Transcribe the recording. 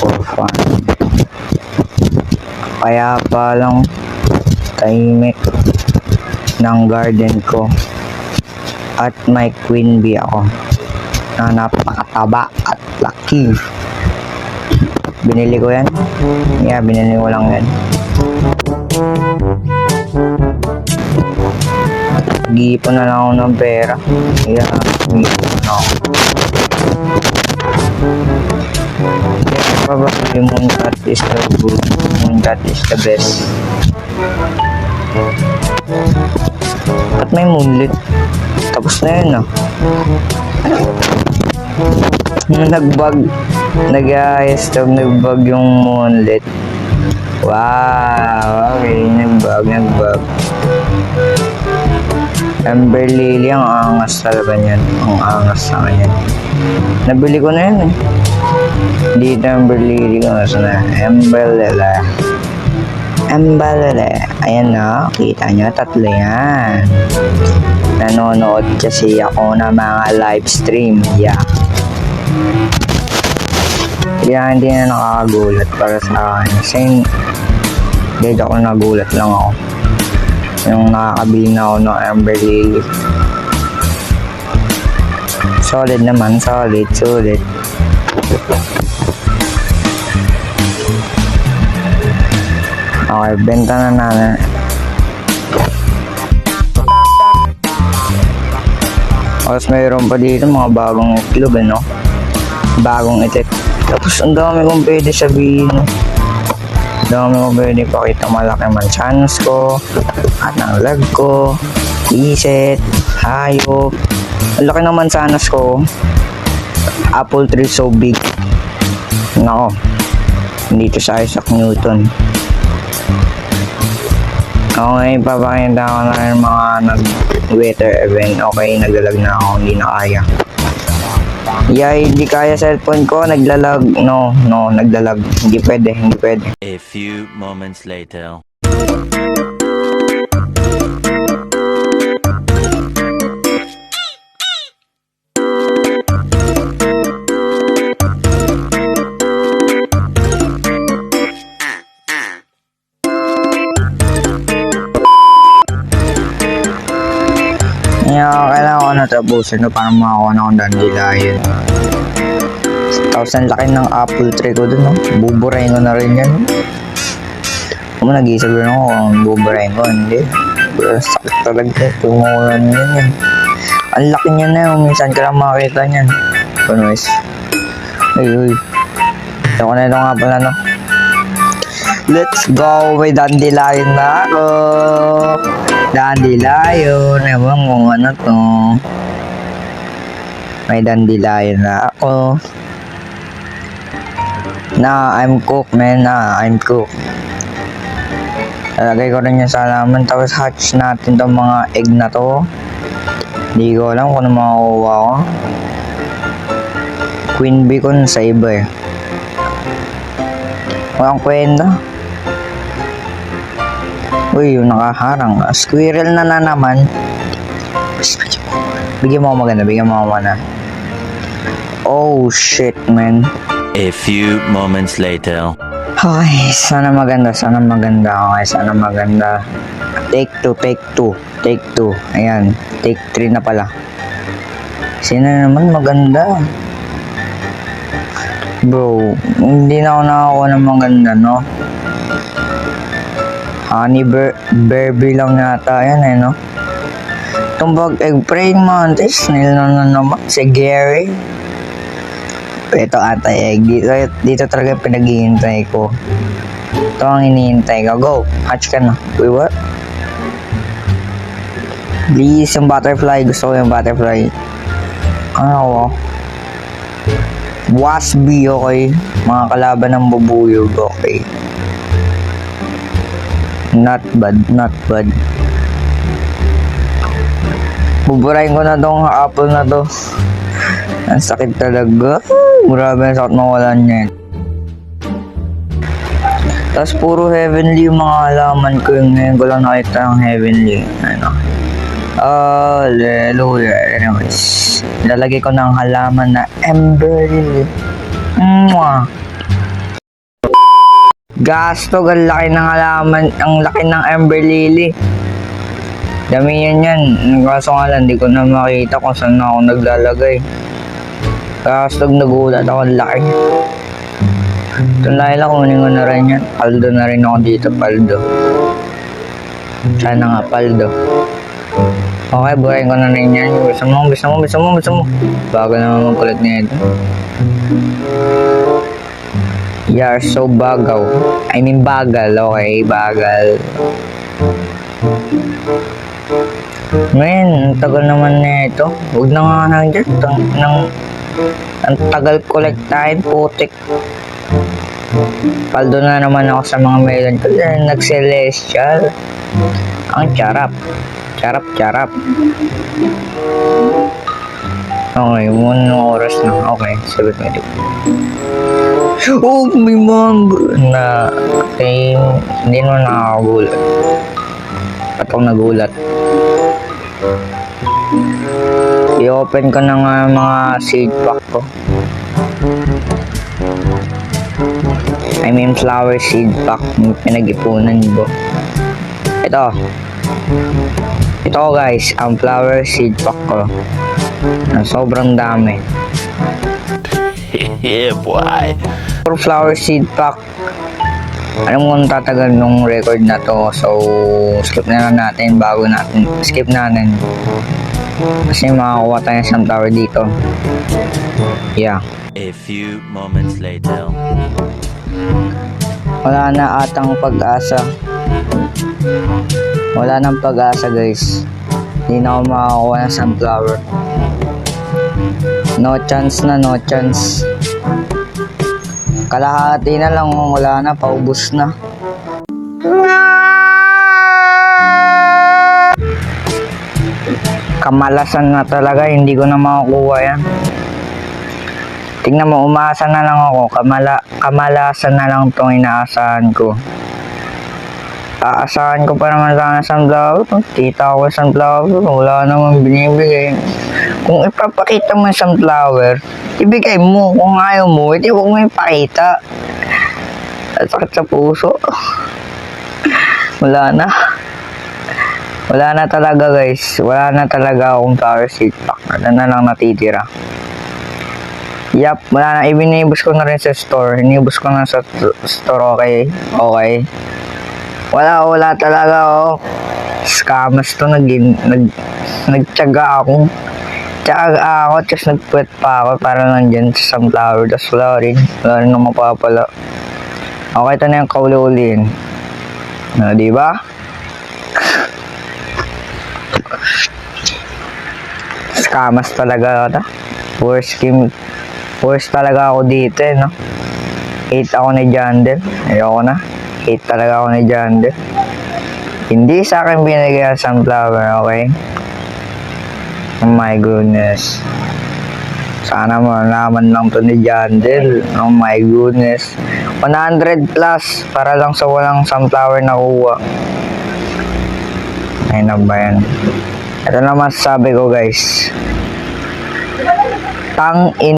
for fun. Kaya pa lang tahimik ng garden ko. At may queen bee ako na napakataba at laki. Binili ko yan. Yeah, binili ko lang yan. Nag-iipon na lang ako ng pera. Yeah, nag-iipon na ako. Yeah, probably mooncat is the good. Mooncat is the best. At may moonlit. Tapos na yun, ah. Nag-bug. Nag-bug yung moonlit. Wow, okay, nag-bug. Amber Lily, ang angas talaga niyan. Ang angas sa kanya. Nabili ko na yun, eh. Dito Amber Lily ko. Nasa na? Amber Lily. Ayan na, kita nyo, tatlo yan. Nanonood kasi ako ng mga live stream. Yeah. Kaya hindi na nakakagulat para sa akin. Kasi dito ako nagulat lang ako. Yung nakakabili na ako ng Amber Lily. Solid naman, solid. Okay, benta na natin. Tapos mayroon pa dito mga bagong itlog, no? Bagong itik. Tapos ang dami kong pwede sabihin. Ang dami kong pwede pakita. Malaki mansanas ko, at ang lag ko, iset, hayop. Ang laki ng mansanas ko. Apple tree so big. Nako, dito sa Isaac Newton. Okay, papakita ko na yung mga nag-weather event. Okay, naglalag na ako, hindi na kaya. Yeah, hindi kaya cellphone ko, naglalag. No, naglalag. Hindi pwede. A few moments later. Yeah, kailangan ko na tapusin para makakuha na akong dandelion. Tapos ang laki ng apple tree ko dun, no? Buburahin ko na rin yan. Kung nag-iisip rin ako kung buburahin ko, hindi. Pero sakit talaga, tumulan yan. Ang laki niya na yun, minsan ka lang makakita niyan. Anyways. Uy. Ito ko na ito nga pala, no? Let's go, may dandelion na ako. Dandelion, ewan kung ano to. May dandelion na ako. I'm cooked, man. I'm cooked. Talagay ko rin yung salaman. Tapos hatch natin tong mga egg na to. Hindi ko alam kung ano makukuha ko. Queen bee ko sa iba, eh. Walang kwenta. Uy, yung nakaharang. Squirrel na naman. Bigyan mo ako maganda. Oh, shit, man. A few moments later. Ay, sana maganda. Okay, sana maganda. Take two. Ayan, take 3 na pala. Sino naman maganda? Bro, hindi na ako nakakuha ng maganda, no? Honey Berby lang yata yan, eh, no? Tumbag egg praying mantis, nil na naman si Gary. Ito ata egg. Dito talaga pinaghihintay ko. Ito ang hinihintay ko. Go, hatch ka na. Wait, what? Please, yung butterfly. Gusto ko yung butterfly. Ano? Wasby, okay? Mga kalaban ng bubuyog, okay? Not bad. Buburahin ko na tong apple na to. Ang sakit talaga. Grabe ang sakit mawalan niya. Tapos puro heavenly yung mga halaman ko. Yung ngayon ko lang nakita ng heavenly. Ano? Hallelujah. Anyways, lalagay ko ng halaman na Amber Lily. Mwah. Gasto, ang laki ng halaman, ang laki ng Ember Lily. Dami yan. Kaso nga lang, di ko na makita kung saan na ako naglalagay. Gasto, nagulat ako, ang laki. Itong Layla, kunin ko na rin yan. Paldo na rin ako dito, paldo. Sana nga, paldo. Okay, burahin ko na rin yan. Gusto mo. Bago naman magkulit niya ito. You're so bagaw. I mean bagal, okay? Bagal. Man, ang tagal naman na ito. Huwag na nga nandiyan. Ang tagal kolektahin, putik. Paldo na naman ako sa mga melon ko. Nag-celestial. Ang charap. Charap. Okay, 1 oras na. Okay, 7:20. Oh, may mango na hindi naman nakakagulat. Ba't ako nagulat? I-open ko na nga mga seed pack ko. I mean flower seed pack. Pinag-ipunan ko. Ito guys, ang flower seed pack ko. Na sobrang dami. Yeah, boy. For flower seed pack, alam mo kung tatagal nung record na to, so skip na lang natin bago natin skip natin kasi makakuha tayo ng sunflower dito. Yeah, A few moments later. wala na atang pag-asa, wala nang pag-asa guys, hindi na ako makakuha ng sunflower. No chance. Kalahati na lang, wala na, paubos na. Kamalasan na talaga, hindi ko na makukuha yan. Tingnan mo, umasa na lang ako. Kamalasan na lang itong inaasahan ko. Aasahan ko pa naman sana sunflower. Kita ko sunflower, wala namang binibigay. Kung ipapakita mo yung sunflower, ibigay mo. Kung ayaw mo, hindi huwag mo ipakita. Sakit sa puso. Wala na talaga guys. Wala na talaga akong flower seed pack. Wala na lang natitira. Yup, wala na. Ibinibus ko na rin sa store. Inibus ko na sa store, okay? Wala talaga, oh. Scammers to, nagtyaga ako. Tapos nagpwet pa ako para nandyan sa sunflower. Tapos wala rin na mapapala. Okay, ito na yung kauli-uliin. Diba? Scammers talaga ata. Worst talaga ako dito, no? Hate ako ni Jandel. Ayoko na. Hate talaga ako ni Jandel. Hindi sa akin binigay ang sunflower, okay? Oh my goodness. Sana malaman lang to ni Jandel. Oh my goodness. 100 plus para lang sa walang sunflower na kuha. Ay na ba yan? Ito naman sabi ko guys. Tang in